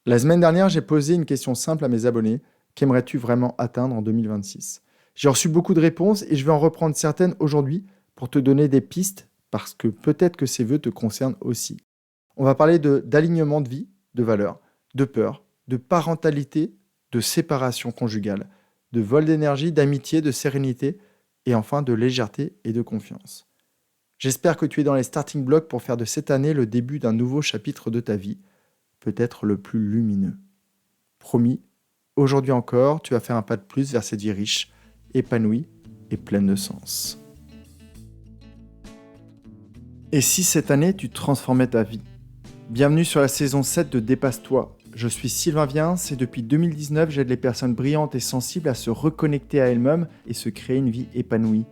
La semaine dernière, j'ai posé une question simple à mes abonnés. Qu'aimerais-tu vraiment atteindre en 2026? J'ai reçu beaucoup de réponses et je vais en reprendre certaines aujourd'hui pour te donner des pistes parce que peut-être que ces vœux te concernent aussi. On va parler d'alignement de vie, de valeurs, de peur, de parentalité, de séparation conjugale, de vol d'énergie, d'amitié, de sérénité et enfin de légèreté et de confiance. J'espère que tu es dans les starting blocks pour faire de cette année le début d'un nouveau chapitre de ta vie, peut-être le plus lumineux. Promis, aujourd'hui encore, tu vas faire un pas de plus vers cette vie riche, épanouie et pleine de sens. Et si cette année, tu transformais ta vie? Bienvenue sur la saison 7 de Dépasse-toi. Je suis Sylvain Viens et depuis 2019, j'aide les personnes brillantes et sensibles à se reconnecter à elles-mêmes et se créer une vie épanouie.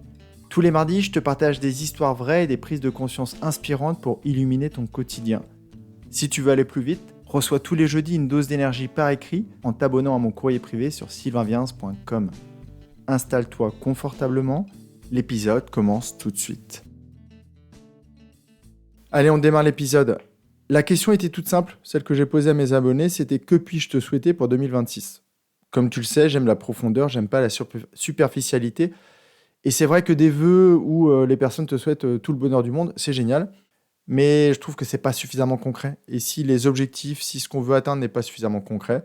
Tous les mardis, je te partage des histoires vraies et des prises de conscience inspirantes pour illuminer ton quotidien. Si tu veux aller plus vite, reçois tous les jeudis une dose d'énergie par écrit en t'abonnant à mon courrier privé sur sylvainviens.com. Installe-toi confortablement, l'épisode commence tout de suite. Allez, on démarre l'épisode. La question était toute simple, celle que j'ai posée à mes abonnés, c'était que puis-je te souhaiter pour 2026? Comme tu le sais, j'aime la profondeur, j'aime pas la superficialité. Et c'est vrai que des vœux où les personnes te souhaitent tout le bonheur du monde, c'est génial. Mais je trouve que c'est pas suffisamment concret. Et si les objectifs, si ce qu'on veut atteindre n'est pas suffisamment concret,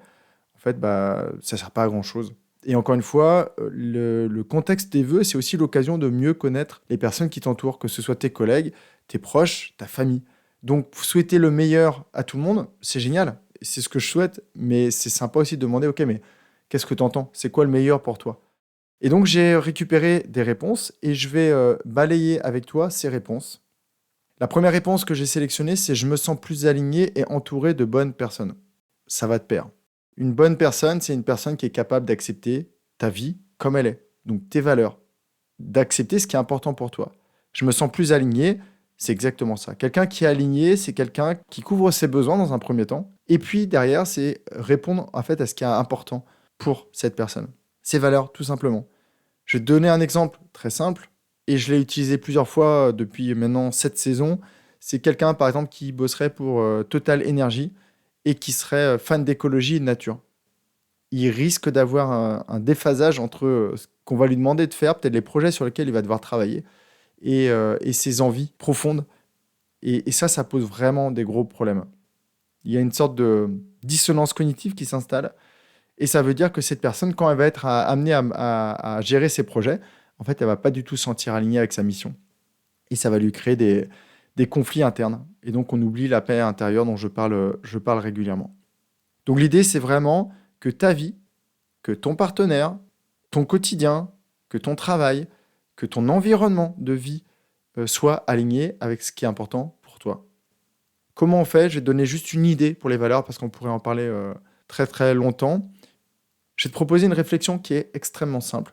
en fait, ça sert pas à grand-chose. Et encore une fois, le contexte des vœux, c'est aussi l'occasion de mieux connaître les personnes qui t'entourent, que ce soit tes collègues, tes proches, ta famille. Donc, souhaiter le meilleur à tout le monde, c'est génial. C'est ce que je souhaite, mais c'est sympa aussi de demander, ok, mais qu'est-ce que tu entends? C'est quoi le meilleur pour toi? Et donc, j'ai récupéré des réponses et je vais balayer avec toi ces réponses. La première réponse que j'ai sélectionnée, c'est je me sens plus aligné et entouré de bonnes personnes. Ça va de pair. Une bonne personne, c'est une personne qui est capable d'accepter ta vie comme elle est, donc tes valeurs, d'accepter ce qui est important pour toi. Je me sens plus aligné, c'est exactement ça. Quelqu'un qui est aligné, c'est quelqu'un qui couvre ses besoins dans un premier temps, et puis derrière, c'est répondre en fait à ce qui est important pour cette personne. Ses valeurs, tout simplement. Je vais te donner un exemple très simple, et je l'ai utilisé plusieurs fois depuis maintenant 7 saisons. C'est quelqu'un, par exemple, qui bosserait pour Total Energy et qui serait fan d'écologie et de nature. Il risque d'avoir un déphasage entre ce qu'on va lui demander de faire, peut-être les projets sur lesquels il va devoir travailler, et ses envies profondes. Et ça pose vraiment des gros problèmes. Il y a une sorte de dissonance cognitive qui s'installe, et ça veut dire que cette personne, quand elle va être amenée à gérer ses projets, en fait, elle va pas du tout se sentir alignée avec sa mission. Et ça va lui créer des conflits internes. Et donc, on oublie la paix intérieure dont je parle régulièrement. Donc, l'idée, c'est vraiment que ta vie, que ton partenaire, ton quotidien, que ton travail, que ton environnement de vie soit aligné avec ce qui est important pour toi. Comment on fait? Je vais te donner juste une idée pour les valeurs parce qu'on pourrait en parler très très longtemps. Je vais te proposer une réflexion qui est extrêmement simple.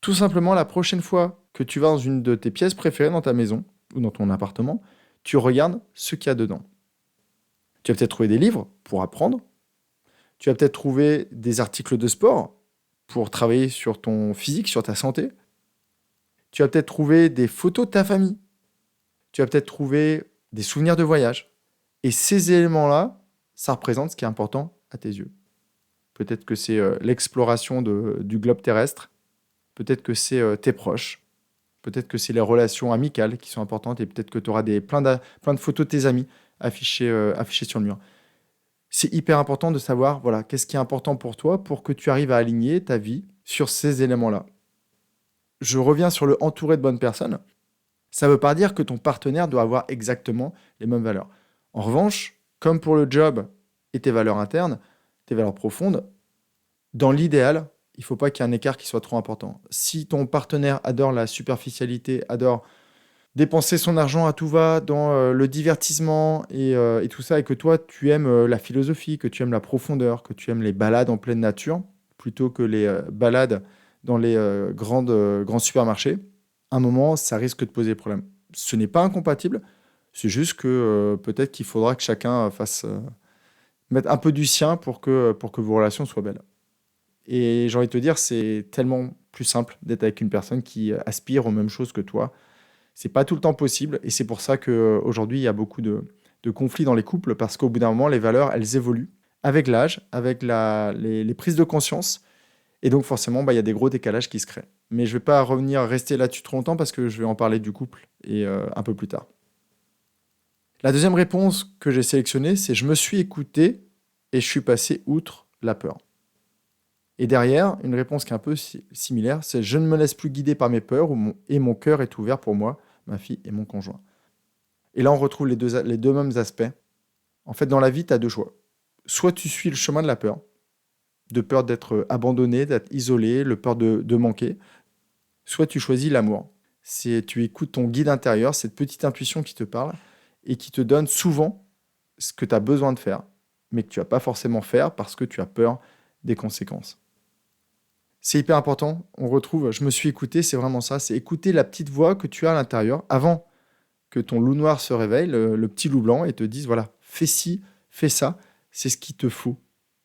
Tout simplement, la prochaine fois que tu vas dans une de tes pièces préférées dans ta maison ou dans ton appartement, tu regardes ce qu'il y a dedans. Tu vas peut-être trouver des livres pour apprendre. Tu vas peut-être trouver des articles de sport pour travailler sur ton physique, sur ta santé. Tu vas peut-être trouver des photos de ta famille. Tu vas peut-être trouver des souvenirs de voyage. Et ces éléments-là, ça représente ce qui est important à tes yeux. Peut-être que c'est l'exploration du globe terrestre. Peut-être que c'est tes proches. Peut-être que c'est les relations amicales qui sont importantes. Et peut-être que tu auras plein de photos de tes amis affichées sur le mur. C'est hyper important de savoir voilà, qu'est-ce qui est important pour toi pour que tu arrives à aligner ta vie sur ces éléments-là. Je reviens sur le entouré de bonnes personnes. Ça ne veut pas dire que ton partenaire doit avoir exactement les mêmes valeurs. En revanche, comme pour le job et tes valeurs internes, tes valeurs profondes, dans l'idéal, il ne faut pas qu'il y ait un écart qui soit trop important. Si ton partenaire adore la superficialité, adore dépenser son argent à tout va dans le divertissement et tout ça, et que toi, tu aimes la philosophie, que tu aimes la profondeur, que tu aimes les balades en pleine nature, plutôt que les balades dans les grands supermarchés, à un moment, ça risque de poser problème. Ce n'est pas incompatible, c'est juste que peut-être qu'il faudra que chacun mette un peu du sien pour que vos relations soient belles. Et j'ai envie de te dire, c'est tellement plus simple d'être avec une personne qui aspire aux mêmes choses que toi. C'est pas tout le temps possible et c'est pour ça qu'aujourd'hui, il y a beaucoup de conflits dans les couples parce qu'au bout d'un moment, les valeurs, elles évoluent. avec l'âge, avec les prises de conscience. Et donc forcément, il y a des gros décalages qui se créent. Mais je ne vais pas rester là-dessus trop longtemps parce que je vais en parler du couple et un peu plus tard. La deuxième réponse que j'ai sélectionnée, c'est je me suis écouté et je suis passé outre la peur. Et derrière, une réponse qui est un peu similaire, c'est je ne me laisse plus guider par mes peurs et mon cœur est ouvert pour moi, ma fille et mon conjoint. Et là, on retrouve les deux mêmes aspects. En fait, dans la vie, tu as deux choix. Soit tu suis le chemin de la peur, de peur d'être abandonné, d'être isolé, le peur de manquer. Soit tu choisis l'amour. Tu écoutes ton guide intérieur, cette petite intuition qui te parle et qui te donne souvent ce que tu as besoin de faire, mais que tu vas pas forcément faire parce que tu as peur des conséquences. C'est hyper important. On retrouve, je me suis écouté, c'est vraiment ça. C'est écouter la petite voix que tu as à l'intérieur avant que ton loup noir se réveille, le petit loup blanc, et te dise, voilà, fais ci, fais ça, c'est ce qu'il te faut.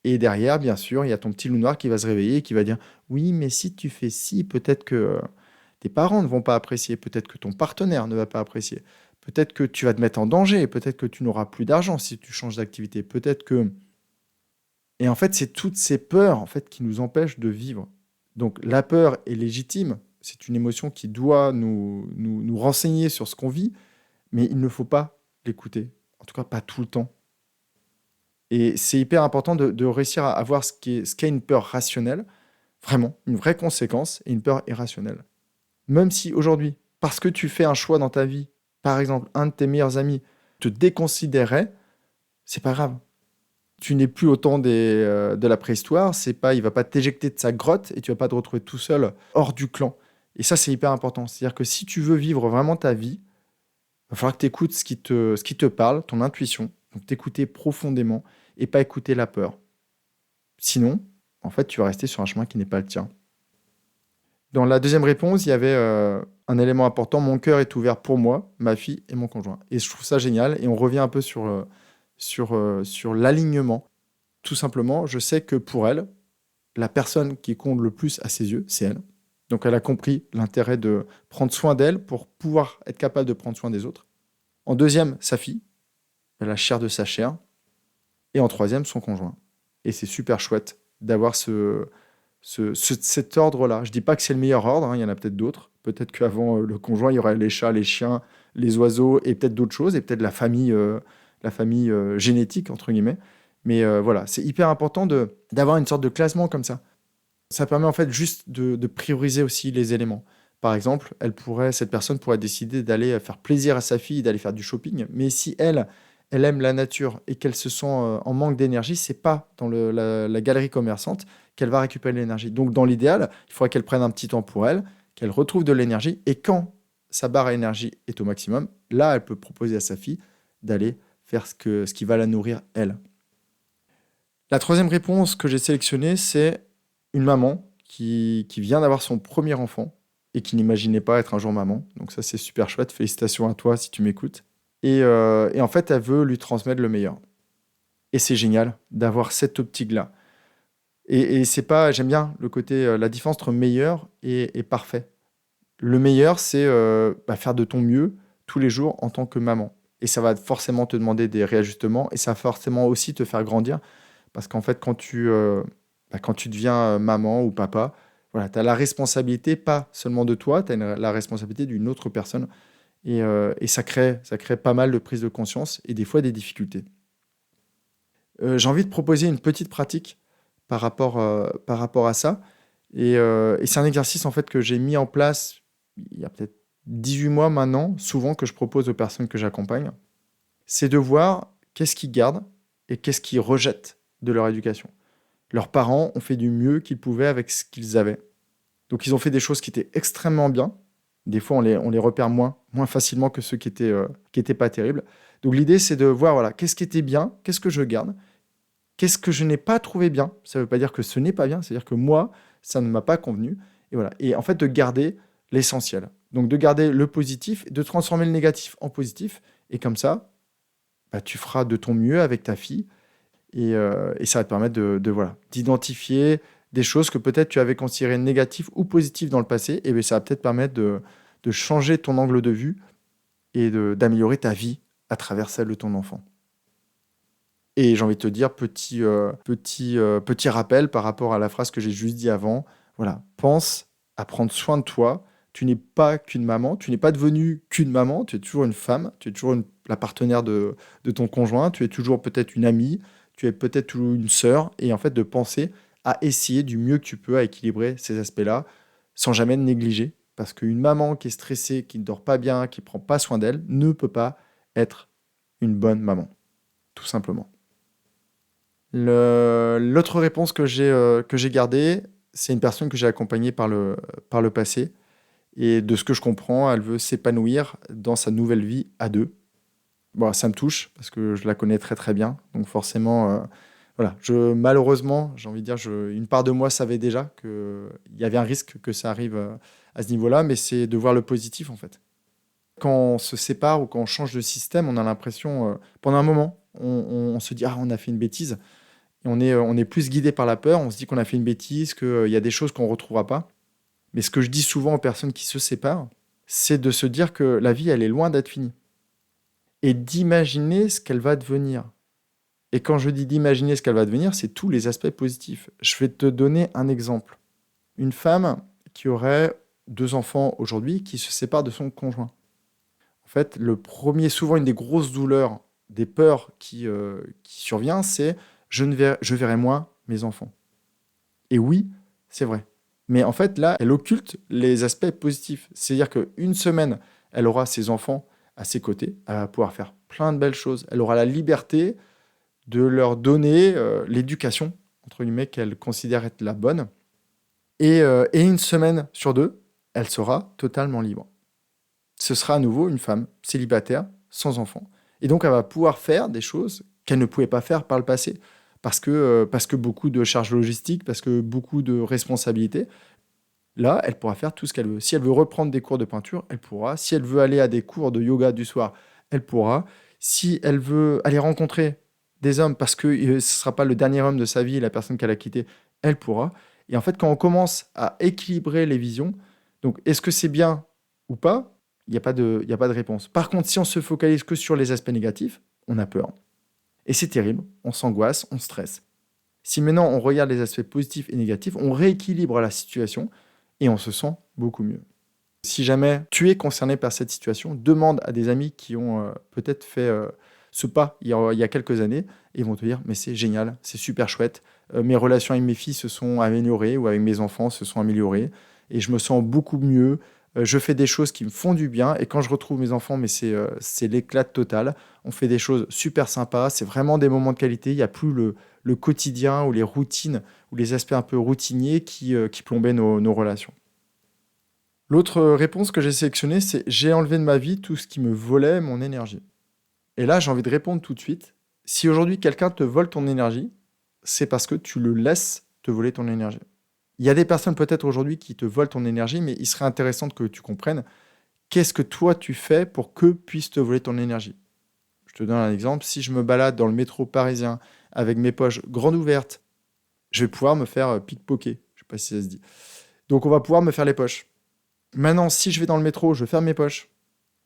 Et derrière, bien sûr, il y a ton petit loup noir qui va se réveiller et qui va dire, oui, mais si tu fais ci, peut-être que tes parents ne vont pas apprécier, peut-être que ton partenaire ne va pas apprécier, peut-être que tu vas te mettre en danger, peut-être que tu n'auras plus d'argent si tu changes d'activité, peut-être que... Et en fait, c'est toutes ces peurs en fait, qui nous empêchent de vivre. Donc la peur est légitime, c'est une émotion qui doit nous renseigner sur ce qu'on vit, mais il ne faut pas l'écouter, en tout cas pas tout le temps. Et c'est hyper important de réussir à avoir ce qu'est une peur rationnelle, vraiment, une vraie conséquence, et une peur irrationnelle. Même si aujourd'hui, parce que tu fais un choix dans ta vie, par exemple, un de tes meilleurs amis te déconsidérait, c'est pas grave. Tu n'es plus au temps de la préhistoire, il va pas t'éjecter de sa grotte et tu vas pas te retrouver tout seul hors du clan. Et ça, c'est hyper important. C'est-à-dire que si tu veux vivre vraiment ta vie, il va falloir que tu écoutes ce qui te parle, ton intuition, donc t'écouter profondément et pas écouter la peur. Sinon, en fait, tu vas rester sur un chemin qui n'est pas le tien. Dans la deuxième réponse, il y avait un élément important, mon cœur est ouvert pour moi, ma fille et mon conjoint. Et je trouve ça génial. Et on revient un peu sur l'alignement. Tout simplement, je sais que pour elle, la personne qui compte le plus à ses yeux, c'est elle. Donc elle a compris l'intérêt de prendre soin d'elle pour pouvoir être capable de prendre soin des autres. En deuxième, sa fille, la chair de sa chair. Et en troisième, son conjoint. Et c'est super chouette d'avoir cet ordre-là. Je ne dis pas que c'est le meilleur ordre, hein, il y en a peut-être d'autres. Peut-être qu'avant le conjoint, il y aurait les chats, les chiens, les oiseaux et peut-être d'autres choses, et peut-être la famille génétique, entre guillemets. Mais voilà, c'est hyper important d'avoir une sorte de classement comme ça. Ça permet en fait juste de prioriser aussi les éléments. Par exemple, cette personne pourrait décider d'aller faire plaisir à sa fille, d'aller faire du shopping, mais si elle aime la nature et qu'elle se sent en manque d'énergie, c'est pas dans la galerie commerçante qu'elle va récupérer l'énergie. Donc dans l'idéal, il faudrait qu'elle prenne un petit temps pour elle, qu'elle retrouve de l'énergie, et quand sa barre à énergie est au maximum, là, elle peut proposer à sa fille d'aller faire ce qui va la nourrir, elle. La troisième réponse que j'ai sélectionnée, c'est une maman qui vient d'avoir son premier enfant et qui n'imaginait pas être un jour maman. Donc ça, c'est super chouette. Félicitations à toi si tu m'écoutes. Et en fait, elle veut lui transmettre le meilleur. Et c'est génial d'avoir cette optique-là. Et c'est pas, j'aime bien le côté, la différence entre meilleur et parfait. Le meilleur, c'est faire de ton mieux tous les jours en tant que maman. Et ça va forcément te demander des réajustements et ça va forcément aussi te faire grandir. Parce qu'en fait, quand tu deviens maman ou papa, voilà, tu as la responsabilité, pas seulement de toi, tu as la responsabilité d'une autre personne. Et ça crée pas mal de prise de conscience et des fois des difficultés. J'ai envie de proposer une petite pratique par rapport à ça. Et c'est un exercice en fait que j'ai mis en place il y a peut-être 18 mois maintenant, souvent que je propose aux personnes que j'accompagne. C'est de voir qu'est-ce qu'ils gardent et qu'est-ce qu'ils rejettent de leur éducation. Leurs parents ont fait du mieux qu'ils pouvaient avec ce qu'ils avaient. Donc ils ont fait des choses qui étaient extrêmement bien. Des fois, on les repère moins facilement que ceux qui étaient pas terribles. Donc l'idée, c'est de voir voilà, qu'est-ce qui était bien, qu'est-ce que je garde, qu'est-ce que je n'ai pas trouvé bien. Ça ne veut pas dire que ce n'est pas bien, c'est-à-dire que moi, ça ne m'a pas convenu. Et voilà. Et en fait, de garder l'essentiel. Donc de garder le positif, de transformer le négatif en positif. Et comme ça, tu feras de ton mieux avec ta fille. Et ça va te permettre voilà, d'identifier des choses que peut-être tu avais considérées négatives ou positives dans le passé. Et bien, ça va peut-être permettre de changer ton angle de vue et d'améliorer ta vie à travers celle de ton enfant. Et j'ai envie de te dire, petit rappel par rapport à la phrase que j'ai juste dit avant. Voilà, pense à prendre soin de toi. Tu n'es pas qu'une maman, tu n'es pas devenue qu'une maman, tu es toujours une femme, tu es toujours la partenaire de ton conjoint, tu es toujours peut-être une amie, tu es peut-être toujours une sœur. Et en fait, de penser à essayer du mieux que tu peux à équilibrer ces aspects-là sans jamais le négliger. Parce qu'une maman qui est stressée, qui ne dort pas bien, qui ne prend pas soin d'elle, ne peut pas être une bonne maman, tout simplement. L'autre réponse que j'ai gardée, c'est une personne que j'ai accompagnée par le passé. Et de ce que je comprends, elle veut s'épanouir dans sa nouvelle vie à deux. Bon, ça me touche parce que je la connais très très bien. Donc forcément, voilà. Malheureusement, j'ai envie de dire, une part de moi savait déjà qu'il y avait un risque que ça arrive à ce niveau-là, mais c'est de voir le positif en fait. Quand on se sépare ou quand on change de système, on a l'impression, pendant un moment, on se dit, ah, on a fait une bêtise. Et on est plus guidé par la peur, on se dit qu'on a fait une bêtise, qu'il y a des choses qu'on ne retrouvera pas. Mais ce que je dis souvent aux personnes qui se séparent, c'est de se dire que la vie, elle est loin d'être finie. Et d'imaginer ce qu'elle va devenir. Et quand je dis d'imaginer ce qu'elle va devenir, c'est tous les aspects positifs. Je vais te donner un exemple. Une femme qui aurait 2 enfants aujourd'hui, qui se sépare de son conjoint. En fait, souvent une des grosses douleurs, des peurs qui survient, c'est je verrai moins mes enfants. Et oui, c'est vrai. Mais en fait, là, elle occulte les aspects positifs. C'est-à-dire qu'une semaine, elle aura ses enfants à ses côtés, elle va pouvoir faire plein de belles choses. Elle aura la liberté de leur donner l'éducation, entre guillemets, qu'elle considère être la bonne. Et une semaine sur 2, elle sera totalement libre. Ce sera à nouveau une femme célibataire, sans enfant. Et donc, elle va pouvoir faire des choses qu'elle ne pouvait pas faire par le passé. Parce que beaucoup de charges logistiques, parce que beaucoup de responsabilités. Là, elle pourra faire tout ce qu'elle veut. Si elle veut reprendre des cours de peinture, elle pourra. Si elle veut aller à des cours de yoga du soir, elle pourra. Si elle veut aller rencontrer des hommes, parce que ce ne sera pas le dernier homme de sa vie, la personne qu'elle a quittée, elle pourra. Et en fait, quand on commence à équilibrer les visions, donc est-ce que c'est bien ou pas? Il y a pas de réponse. Par contre, si on se focalise que sur les aspects négatifs, on a peur. Et c'est terrible, on s'angoisse, on stresse. Si maintenant on regarde les aspects positifs et négatifs, on rééquilibre la situation et on se sent beaucoup mieux. Si jamais tu es concerné par cette situation, demande à des amis qui ont peut-être fait ce pas il y a quelques années et ils vont te dire mais c'est génial, c'est super chouette, mes relations avec mes filles se sont améliorées ou avec mes enfants se sont améliorées et je me sens beaucoup mieux, je fais des choses qui me font du bien et quand je retrouve mes enfants, mais c'est l'éclat total, on fait des choses super sympas, c'est vraiment des moments de qualité, il n'y a plus le quotidien ou les routines ou les aspects un peu routiniers qui plombaient nos relations. L'autre réponse que j'ai sélectionnée, c'est j'ai enlevé de ma vie tout ce qui me volait mon énergie. Et là, j'ai envie de répondre tout de suite. Si aujourd'hui quelqu'un te vole ton énergie, c'est parce que tu le laisses te voler ton énergie. Il y a des personnes peut-être aujourd'hui qui te volent ton énergie, mais il serait intéressant que tu comprennes qu'est-ce que toi tu fais pour qu'eux puissent te voler ton énergie. Je te donne un exemple. Si je me balade dans le métro parisien avec mes poches grandes ouvertes, je vais pouvoir me faire pickpocket. Je ne sais pas si ça se dit. Donc on va pouvoir me faire les poches. Maintenant, si je vais dans le métro, je ferme mes poches,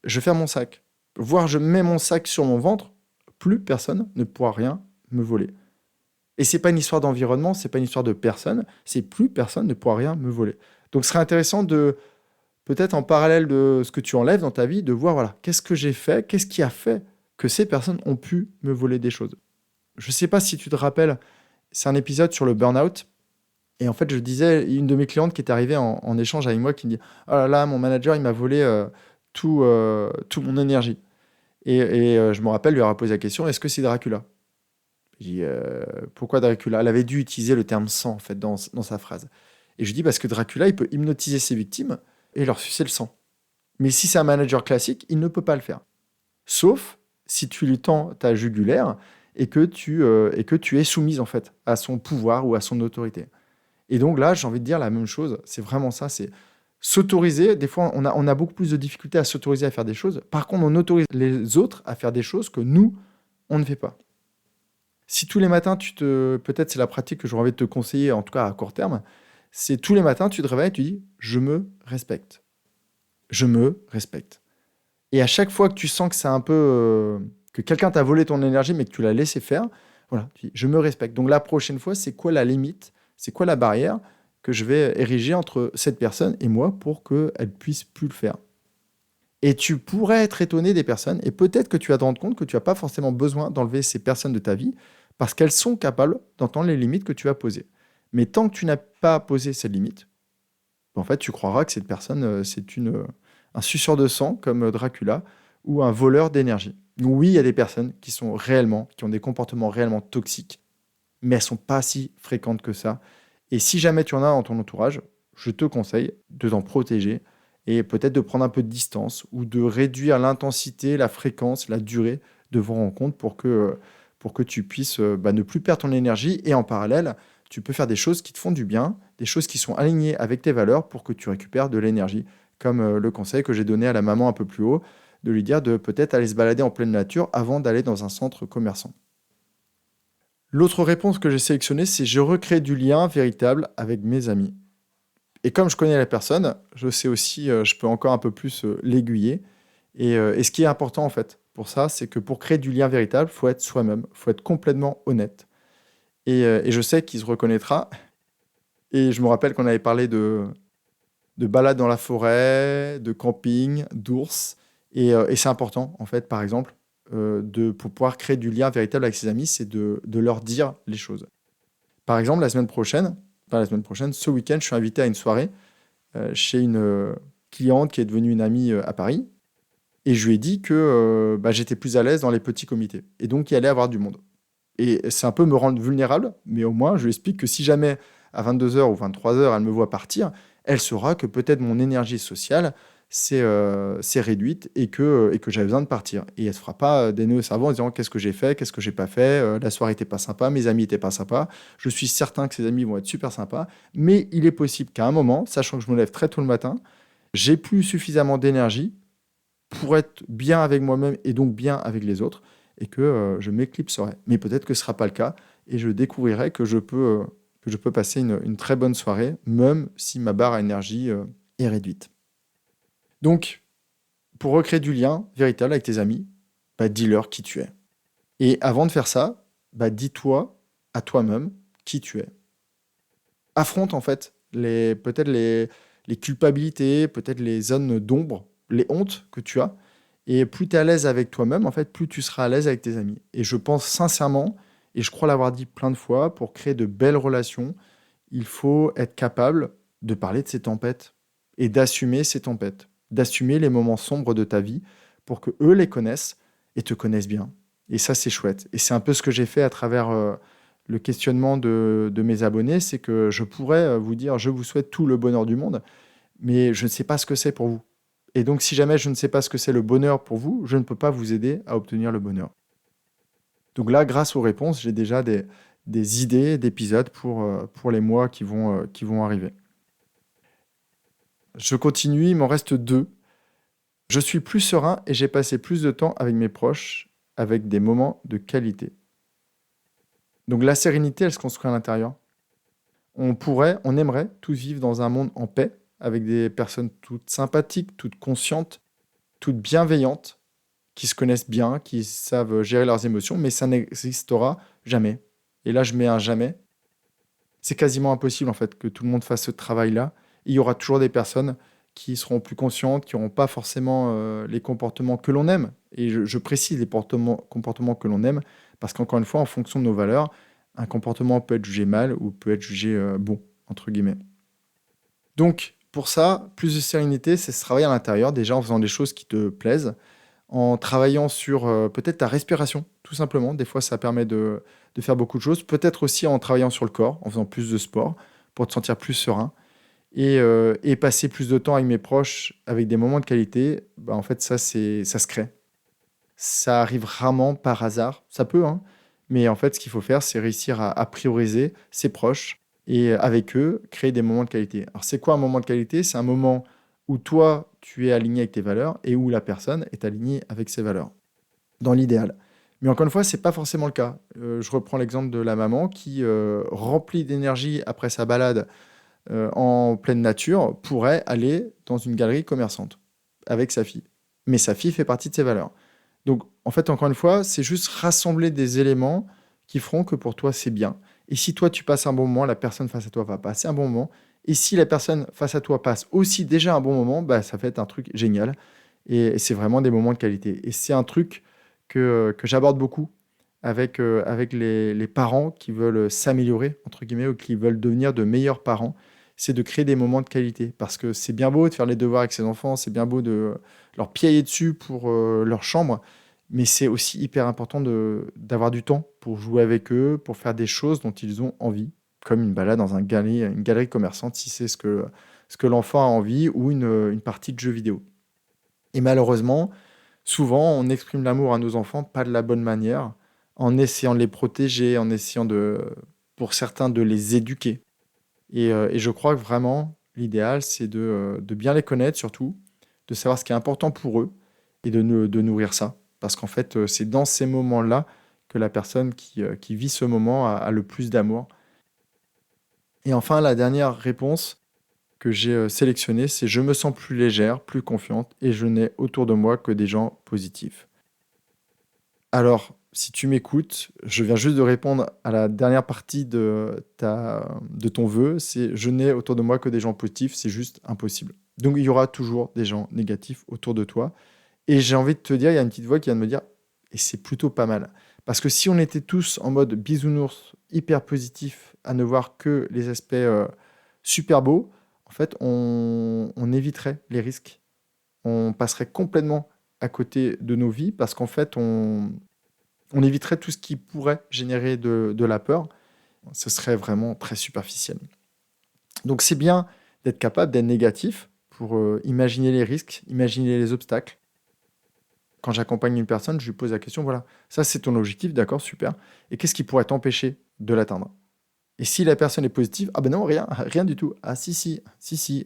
je ferme mon sac, voire je mets mon sac sur mon ventre, plus personne ne pourra rien me voler. Et c'est pas une histoire d'environnement, c'est pas une histoire de personne, c'est plus personne ne pourra rien me voler. Donc ce serait intéressant de, peut-être en parallèle de ce que tu enlèves dans ta vie, de voir, voilà, qu'est-ce que j'ai fait, qu'est-ce qui a fait que ces personnes ont pu me voler des choses. Je sais pas si tu te rappelles, c'est un épisode sur le burn-out. Et en fait, je disais, une de mes clientes qui est arrivée en échange avec moi, qui me dit: «Oh là là, mon manager, il m'a volé tout mon énergie.» Et je me rappelle lui avoir posé la question: «Est-ce que c'est Dracula?» Je dis: Pourquoi Dracula?» Elle avait dû utiliser le terme sang, en fait, dans sa phrase. Et je dis: «Parce que Dracula, il peut hypnotiser ses victimes et leur sucer le sang. Mais si c'est un manager classique, il ne peut pas le faire. Sauf si tu lui tends ta jugulaire et que tu es soumise, en fait, à son pouvoir ou à son autorité.» Et donc là, j'ai envie de dire la même chose, c'est vraiment ça, c'est s'autoriser. Des fois, on a beaucoup plus de difficultés à s'autoriser à faire des choses. Par contre, on autorise les autres à faire des choses que nous, on ne fait pas. Si tous les matins, peut-être c'est la pratique que j'aurais envie de te conseiller, en tout cas à court terme, c'est tous les matins, tu te réveilles et tu dis: «Je me respecte. Je me respecte.» Et à chaque fois que tu sens que c'est un peu, que quelqu'un t'a volé ton énergie, mais que tu l'as laissé faire, Voilà, je me respecte. Donc la prochaine fois, c'est quoi la limite? C'est quoi la barrière que je vais ériger entre cette personne et moi pour qu'elle puisse plus le faire? Et tu pourrais être étonné des personnes, et peut-être que tu vas te rendre compte que tu n'as pas forcément besoin d'enlever ces personnes de ta vie parce qu'elles sont capables d'entendre les limites que tu vas poser. Mais tant que tu n'as pas posé cette limite, en fait, tu croiras que cette personne, c'est un suceur de sang comme Dracula ou un voleur d'énergie. Oui, il y a des personnes qui ont des comportements réellement toxiques, mais elles sont pas si fréquentes que ça. Et si jamais tu en as dans ton entourage, je te conseille de t'en protéger et peut-être de prendre un peu de distance ou de réduire l'intensité, la fréquence, la durée de vos rencontres pour que tu puisses ne plus perdre ton énergie. Et en parallèle, tu peux faire des choses qui te font du bien, des choses qui sont alignées avec tes valeurs pour que tu récupères de l'énergie. Comme le conseil que j'ai donné à la maman un peu plus haut, de lui dire de peut-être aller se balader en pleine nature avant d'aller dans un centre commerçant. L'autre réponse que j'ai sélectionnée, c'est je recrée du lien véritable avec mes amis. Et comme je connais la personne, je sais aussi, je peux encore un peu plus l'aiguiller. Et ce qui est important en fait pour ça, c'est que pour créer du lien véritable, il faut être soi-même, il faut être complètement honnête. Et je sais qu'il se reconnaîtra. Et je me rappelle qu'on avait parlé de balades dans la forêt, de camping, d'ours. Et c'est important, en fait, par exemple, pour pouvoir créer du lien véritable avec ses amis, c'est de leur dire les choses. Par exemple, ce week-end, je suis invité à une soirée chez une cliente qui est devenue une amie à Paris. Et je lui ai dit que j'étais plus à l'aise dans les petits comités. Et donc, il allait avoir du monde. Et c'est un peu me rendre vulnérable, mais au moins, je lui explique que si jamais à 22h ou 23h, elle me voit partir, elle saura que peut-être mon énergie sociale s'est réduite et que j'avais besoin de partir. Et elle ne se fera pas des nœuds au cerveau en disant qu'est-ce que j'ai fait, qu'est-ce que j'ai pas fait, la soirée n'était pas sympa, mes amis n'étaient pas sympas. Je suis certain que ses amis vont être super sympas, mais il est possible qu'à un moment, sachant que je me lève très tôt le matin, j'ai plus suffisamment d'énergie pour être bien avec moi-même et donc bien avec les autres, et que je m'éclipserai. Mais peut-être que ce ne sera pas le cas, et je découvrirai que je peux passer une très bonne soirée, même si ma barre à énergie est réduite. Donc, pour recréer du lien véritable avec tes amis, dis-leur qui tu es. Et avant de faire ça, dis-toi à toi-même qui tu es. Affronte en fait peut-être les culpabilités, peut-être les zones d'ombre, les hontes que tu as. Et plus tu es à l'aise avec toi-même, en fait, plus tu seras à l'aise avec tes amis. Et je pense sincèrement, et je crois l'avoir dit plein de fois, pour créer de belles relations, il faut être capable de parler de ces tempêtes et d'assumer ces tempêtes, d'assumer les moments sombres de ta vie pour que eux les connaissent et te connaissent bien. Et ça, c'est chouette. Et c'est un peu ce que j'ai fait à travers le questionnement de mes abonnés, c'est que je pourrais vous dire, je vous souhaite tout le bonheur du monde, mais je ne sais pas ce que c'est pour vous. Et donc, si jamais je ne sais pas ce que c'est le bonheur pour vous, je ne peux pas vous aider à obtenir le bonheur. Donc là, grâce aux réponses, j'ai déjà des idées d'épisodes pour les mois qui vont arriver. Je continue, il m'en reste 2. Je suis plus serein et j'ai passé plus de temps avec mes proches, avec des moments de qualité. Donc la sérénité, elle se construit à l'intérieur. On aimerait tous vivre dans un monde en paix, avec des personnes toutes sympathiques, toutes conscientes, toutes bienveillantes, qui se connaissent bien, qui savent gérer leurs émotions, mais ça n'existera jamais. Et là, je mets un jamais. C'est quasiment impossible, en fait, que tout le monde fasse ce travail-là. Il y aura toujours des personnes qui seront plus conscientes, qui n'auront pas forcément les comportements que l'on aime. Et je précise les comportements que l'on aime, parce qu'encore une fois, en fonction de nos valeurs, un comportement peut être jugé mal ou peut être jugé bon, entre guillemets. Donc, pour ça, plus de sérénité, c'est ce travail à l'intérieur, déjà en faisant des choses qui te plaisent, en travaillant sur peut-être ta respiration, tout simplement. Des fois, ça permet de faire beaucoup de choses. Peut-être aussi en travaillant sur le corps, en faisant plus de sport, pour te sentir plus serein. Et passer plus de temps avec mes proches, avec des moments de qualité, en fait, ça se crée. Ça arrive rarement par hasard. Ça peut, hein. Mais en fait, ce qu'il faut faire, c'est réussir à prioriser ses proches et avec eux, créer des moments de qualité. Alors, c'est quoi un moment de qualité? C'est un moment où toi, tu es aligné avec tes valeurs et où la personne est alignée avec ses valeurs, dans l'idéal. Mais encore une fois, ce n'est pas forcément le cas. Je reprends l'exemple de la maman qui, remplie d'énergie après sa balade en pleine nature, pourrait aller dans une galerie commerçante avec sa fille. Mais sa fille fait partie de ses valeurs. Donc, en fait, encore une fois, c'est juste rassembler des éléments qui feront que pour toi, c'est bien. Et si toi, tu passes un bon moment, la personne face à toi va passer un bon moment. Et si la personne face à toi passe aussi déjà un bon moment, bah, ça fait un truc génial. Et c'est vraiment des moments de qualité. Et c'est un truc que j'aborde beaucoup avec les parents qui veulent s'améliorer, entre guillemets, ou qui veulent devenir de meilleurs parents. C'est de créer des moments de qualité. Parce que c'est bien beau de faire les devoirs avec ses enfants, c'est bien beau de leur piailler dessus pour leur chambre, mais c'est aussi hyper important d'avoir du temps pour jouer avec eux, pour faire des choses dont ils ont envie, comme une balade dans une galerie commerçante, si c'est ce que l'enfant a envie, ou une partie de jeu vidéo. Et malheureusement, souvent, on exprime l'amour à nos enfants pas de la bonne manière, en essayant de les protéger, en essayant pour certains, de les éduquer. Et je crois que vraiment, l'idéal, c'est de bien les connaître surtout, de savoir ce qui est important pour eux et de nourrir ça. Parce qu'en fait, c'est dans ces moments-là que la personne qui vit ce moment a le plus d'amour. Et enfin, la dernière réponse que j'ai sélectionnée, c'est: je me sens plus légère, plus confiante et je n'ai autour de moi que des gens positifs. Alors, si tu m'écoutes, je viens juste de répondre à la dernière partie de ton vœu, c'est: je n'ai autour de moi que des gens positifs, c'est juste impossible. Donc il y aura toujours des gens négatifs autour de toi. Et j'ai envie de te dire, il y a une petite voix qui vient de me dire, et c'est plutôt pas mal. Parce que si on était tous en mode bisounours, hyper positif, à ne voir que les aspects super beaux, en fait, on éviterait les risques. On passerait complètement à côté de nos vies parce qu'en fait, on éviterait tout ce qui pourrait générer de la peur. Ce serait vraiment très superficiel. Donc c'est bien d'être capable d'être négatif pour imaginer les risques, imaginer les obstacles. Quand j'accompagne une personne, je lui pose la question, voilà, ça c'est ton objectif, d'accord, super. Et qu'est-ce qui pourrait t'empêcher de l'atteindre? Et si la personne est positive, ah ben non, rien, rien du tout. Ah si,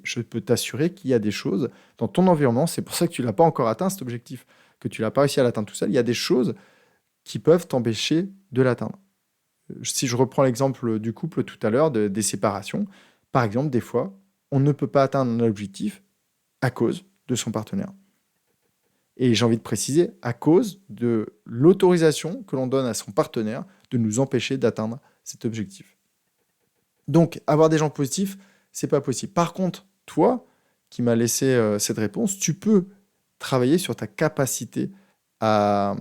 je peux t'assurer qu'il y a des choses dans ton environnement, c'est pour ça que tu l'as pas encore atteint cet objectif, que tu l'as pas réussi à l'atteindre tout seul, il y a des choses qui peuvent t'empêcher de l'atteindre. Si je reprends l'exemple du couple tout à l'heure, des séparations, par exemple, des fois, on ne peut pas atteindre un objectif à cause de son partenaire. Et j'ai envie de préciser, à cause de l'autorisation que l'on donne à son partenaire de nous empêcher d'atteindre cet objectif. Donc, avoir des gens positifs, c'est pas possible. Par contre, toi, qui m'as laissé cette réponse, tu peux travailler sur ta capacité à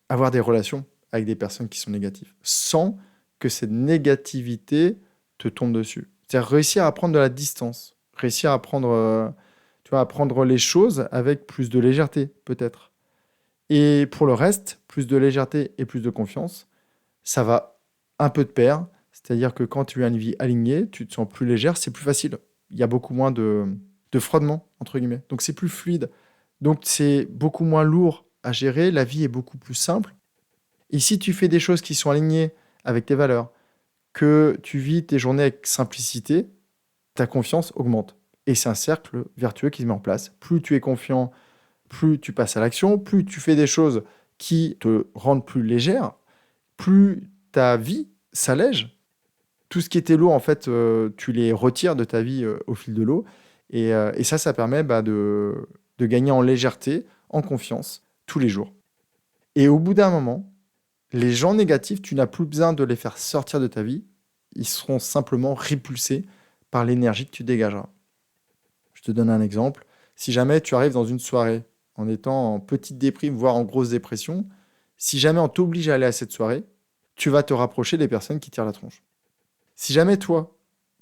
avoir des relations avec des personnes qui sont négatives, sans que cette négativité te tombe dessus. C'est-à-dire réussir à prendre de la distance, réussir à prendre, tu vois, à prendre les choses avec plus de légèreté, peut-être. Et pour le reste, plus de légèreté et plus de confiance, ça va un peu de pair. C'est-à-dire que quand tu as une vie alignée, tu te sens plus légère, c'est plus facile. Il y a beaucoup moins de frottement, entre guillemets. Donc c'est plus fluide. Donc c'est beaucoup moins lourd à gérer. La vie est beaucoup plus simple. Et si tu fais des choses qui sont alignées avec tes valeurs, que tu vis tes journées avec simplicité, ta confiance augmente. Et c'est un cercle vertueux qui se met en place. Plus tu es confiant, plus tu passes à l'action, plus tu fais des choses qui te rendent plus légère, plus ta vie s'allège. Tout ce qui était lourd, en fait, tu les retires de ta vie au fil de l'eau. Et ça permet de gagner en légèreté, en confiance, tous les jours. Et au bout d'un moment, les gens négatifs, tu n'as plus besoin de les faire sortir de ta vie. Ils seront simplement répulsés par l'énergie que tu dégageras. Je te donne un exemple. Si jamais tu arrives dans une soirée en étant en petite déprime, voire en grosse dépression, si jamais on t'oblige à aller à cette soirée, tu vas te rapprocher des personnes qui tirent la tronche. Si jamais toi,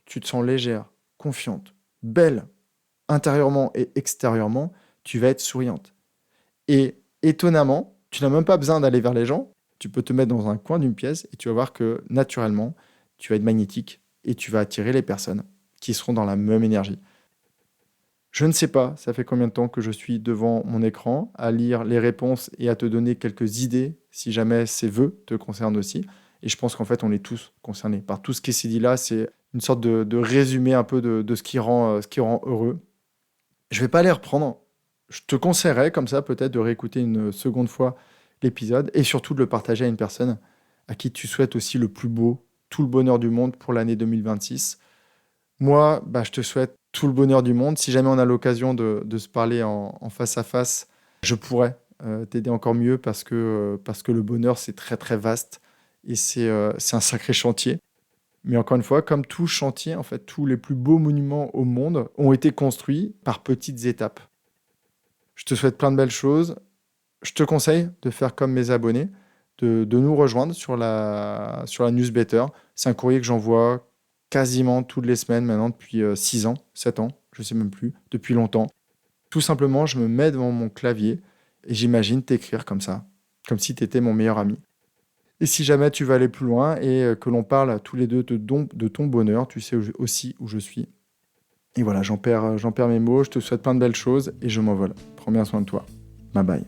tu te sens légère, confiante, belle, intérieurement et extérieurement, tu vas être souriante. Et étonnamment, tu n'as même pas besoin d'aller vers les gens, tu peux te mettre dans un coin d'une pièce et tu vas voir que naturellement, tu vas être magnétique et tu vas attirer les personnes qui seront dans la même énergie. Je ne sais pas, ça fait combien de temps que je suis devant mon écran à lire les réponses et à te donner quelques idées si jamais ces vœux te concernent aussi. Et je pense qu'en fait, on est tous concernés par tout ce qui s'est dit là. C'est une sorte de résumé un peu de ce qui rend heureux. Je ne vais pas les reprendre. Je te conseillerais comme ça peut-être de réécouter une seconde fois l'épisode et surtout de le partager à une personne à qui tu souhaites aussi le plus beau, tout le bonheur du monde pour l'année 2026. Moi, je te souhaite tout le bonheur du monde. Si jamais on a l'occasion de se parler en face à face, je pourrais t'aider encore mieux parce que le bonheur, c'est très très vaste et c'est un sacré chantier. Mais encore une fois, comme tout chantier, en fait, tous les plus beaux monuments au monde ont été construits par petites étapes. Je te souhaite plein de belles choses. Je te conseille de faire comme mes abonnés, de nous rejoindre sur la newsletter. C'est un courrier que j'envoie quasiment toutes les semaines maintenant depuis 6 ans, 7 ans, je ne sais même plus, depuis longtemps. Tout simplement, je me mets devant mon clavier et j'imagine t'écrire comme ça, comme si tu étais mon meilleur ami. Et si jamais tu veux aller plus loin et que l'on parle tous les deux de ton bonheur, tu sais aussi où je suis. Et voilà, j'en perds mes mots, je te souhaite plein de belles choses et je m'envole. Prends bien soin de toi. Bye bye.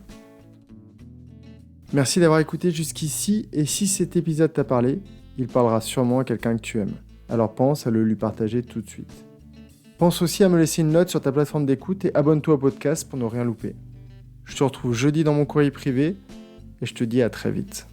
Merci d'avoir écouté jusqu'ici et si cet épisode t'a parlé, il parlera sûrement à quelqu'un que tu aimes. Alors pense à le lui partager tout de suite. Pense aussi à me laisser une note sur ta plateforme d'écoute et abonne-toi au podcast pour ne rien louper. Je te retrouve jeudi dans mon courrier privé et je te dis à très vite.